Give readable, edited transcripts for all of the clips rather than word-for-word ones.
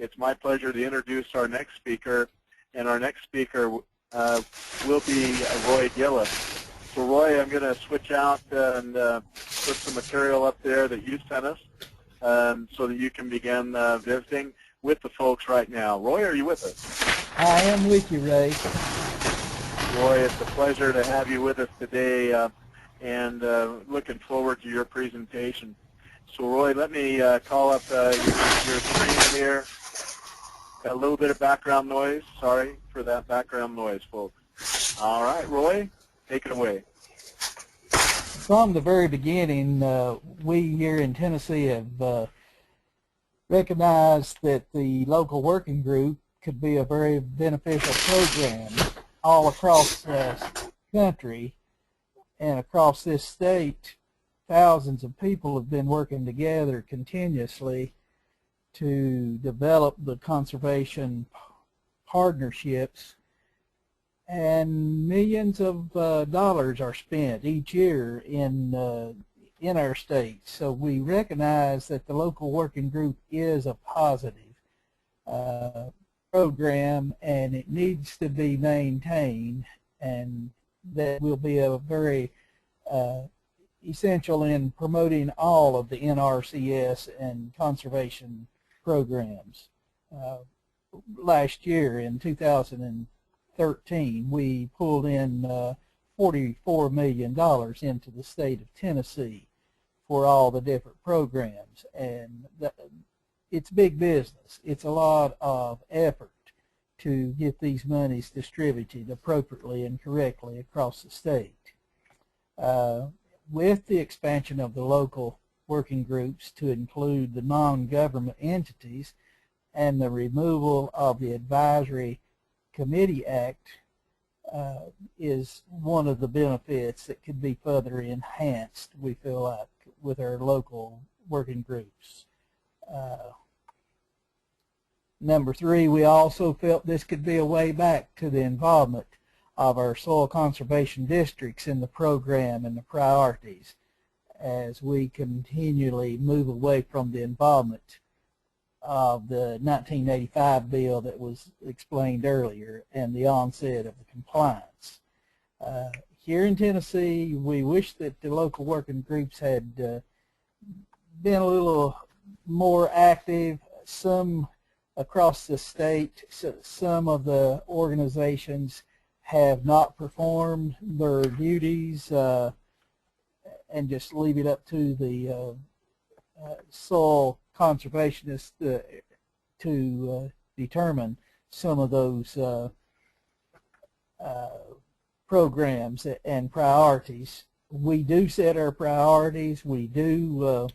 it's my pleasure to introduce our next speaker, and our next speaker will be Roy Gillis. So Roy, I'm going to switch out and put some material up there that you sent us so that you can begin visiting with the folks right now. Roy, are you with us? I am with you, Ray. Roy, it's a pleasure to have you with us today, and looking forward to your presentation. So Roy, let me call up your screen here. Got a little bit of background noise. Sorry for that background noise, folks. All right, Roy, take it away. From the very beginning, we here in Tennessee have recognized that the local working group could be a very beneficial program all across the country and across this state. Thousands of people have been working together continuously to develop the conservation partnerships, and millions of dollars are spent each year in our state. So we recognize that the local working group is a positive program, and it needs to be maintained, and that will be a very essential in promoting all of the NRCS and conservation programs. Last year in 2013, we pulled in $44 million into the state of Tennessee for all the different programs, and it's big business. It's a lot of effort to get these monies distributed appropriately and correctly across the state. With the expansion of the local working groups to include the non-government entities and the removal of the Advisory Committee Act is one of the benefits that could be further enhanced, we feel like, with our local working groups. Number three, we also felt this could be a way back to the involvement of our soil conservation districts in the program and the priorities as we continually move away from the involvement of the 1985 bill that was explained earlier and the onset of the compliance. Here in Tennessee, we wish that the local working groups had been a little more active. Some across the state, some of the organizations have not performed their duties and just leave it up to the soil conservationists to determine some of those programs and priorities. We do set our priorities. We do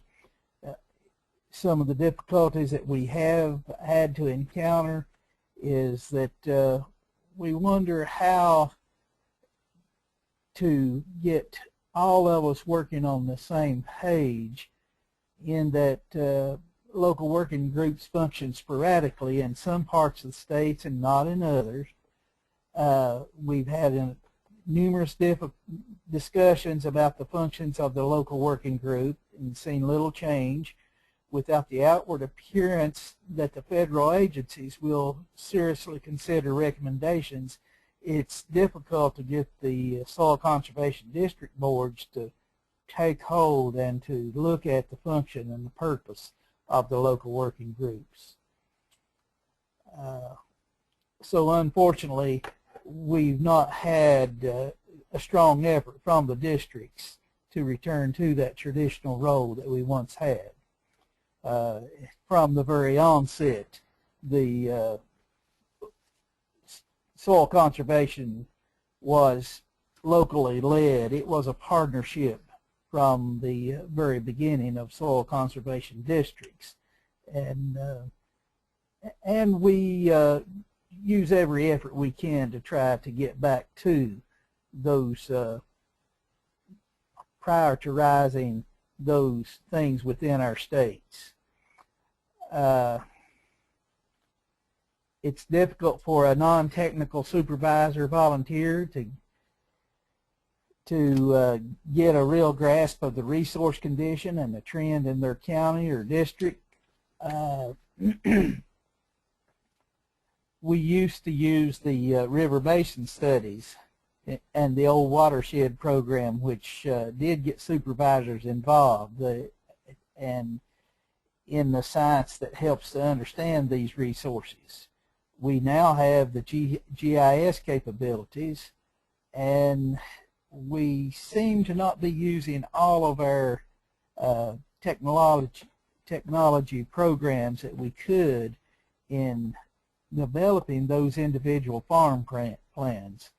some of the difficulties that we have had to encounter is that we wonder how to get all of us working on the same page, in that local working groups function sporadically in some parts of the states and not in others. We've had numerous discussions about the functions of the local working group and seen little change. Without the outward appearance that the federal agencies will seriously consider recommendations, it's difficult to get the soil conservation district boards to take hold and to look at the function and the purpose of the local working groups. So unfortunately, we've not had a strong effort from the districts to return to that traditional role that we once had. From the very onset, the soil conservation was locally led. It was a partnership from the very beginning of soil conservation districts, and we use every effort we can to try to get back to those prioritizing those things within our states. It's difficult for a non-technical supervisor volunteer to get a real grasp of the resource condition and the trend in their county or district. we used to use the river basin studies and the old watershed program, which did get supervisors involved and in the science that helps to understand these resources. We now have the GIS capabilities, and we seem to not be using all of our technology programs that we could in developing those individual farm plans.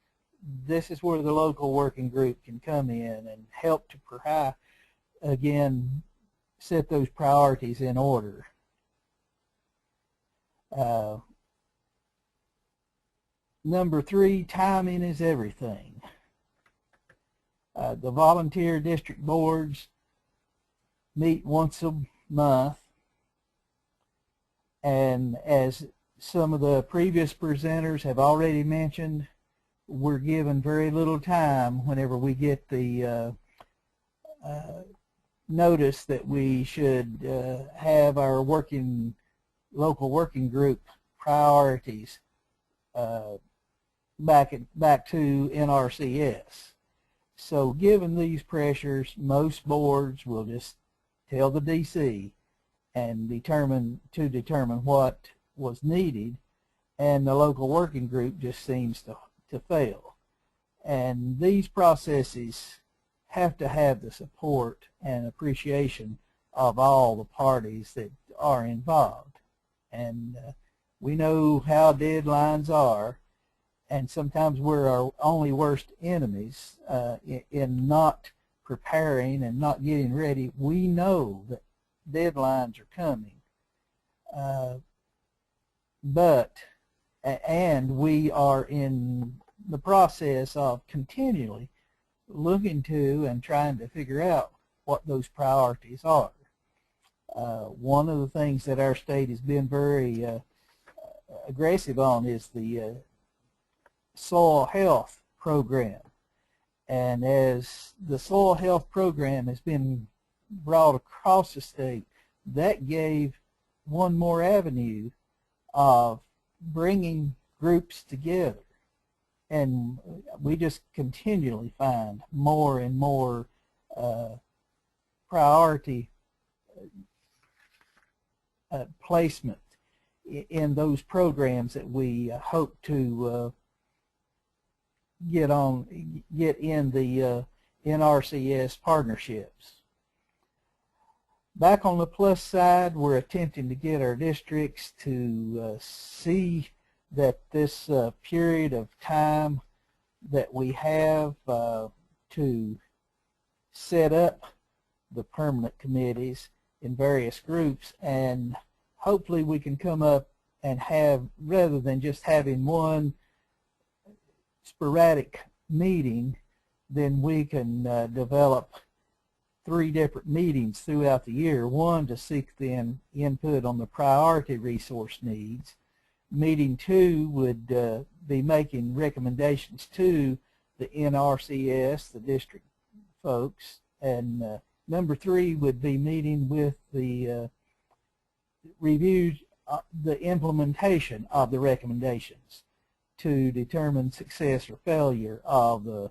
This is where the local working group can come in and help to again set those priorities in order. Number 3, timing is everything. The volunteer district boards meet once a month, and as some of the previous presenters have already mentioned, we're given very little time whenever we get the notice that we should have our local working group priorities back to NRCS. So given these pressures, most boards will just tell the DC and determine what was needed, and the local working group just seems to fail. And these processes have to have the support and appreciation of all the parties that are involved. And we know how deadlines are, and sometimes we're our only worst enemies in not preparing and not getting ready. We know that deadlines are coming, and we are in the process of continually looking to and trying to figure out what those priorities are. One of the things that our state has been very aggressive on is the soil health program. And as the soil health program has been brought across the state, that gave one more avenue of bringing groups together. And we just continually find more and more priority placement in those programs that we hope to get in the NRCS partnerships. Back on the plus side, we're attempting to get our districts to see that this period of time that we have to set up the permanent committees in various groups, and hopefully we can come up and have, rather than just having one sporadic meeting, then we can develop 3 different meetings throughout the year. One to seek the input on the priority resource needs. Meeting 2 would be making recommendations to the NRCS, the district folks, and number 3 would be meeting with the review the implementation of the recommendations to determine success or failure of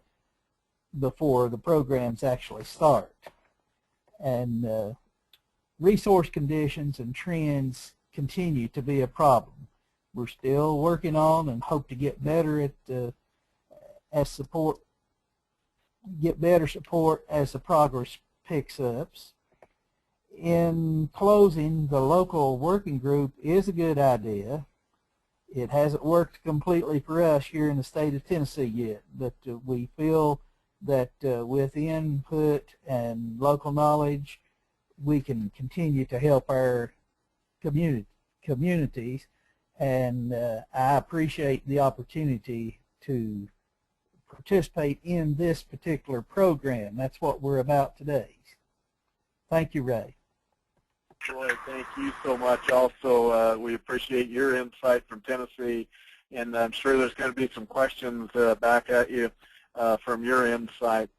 before the programs actually start. And resource conditions and trends continue to be a problem. We're still working on and hope to get better at get better support as the progress picks up. In closing, the local working group is a good idea. It hasn't worked completely for us here in the state of Tennessee yet, but we feel that with input and local knowledge, we can continue to help our communities. And I appreciate the opportunity to participate in this particular program. That's what we're about today. Thank you, Ray. Roy, thank you so much. Also, we appreciate your insight from Tennessee, and I'm sure there's going to be some questions back at you from your insight.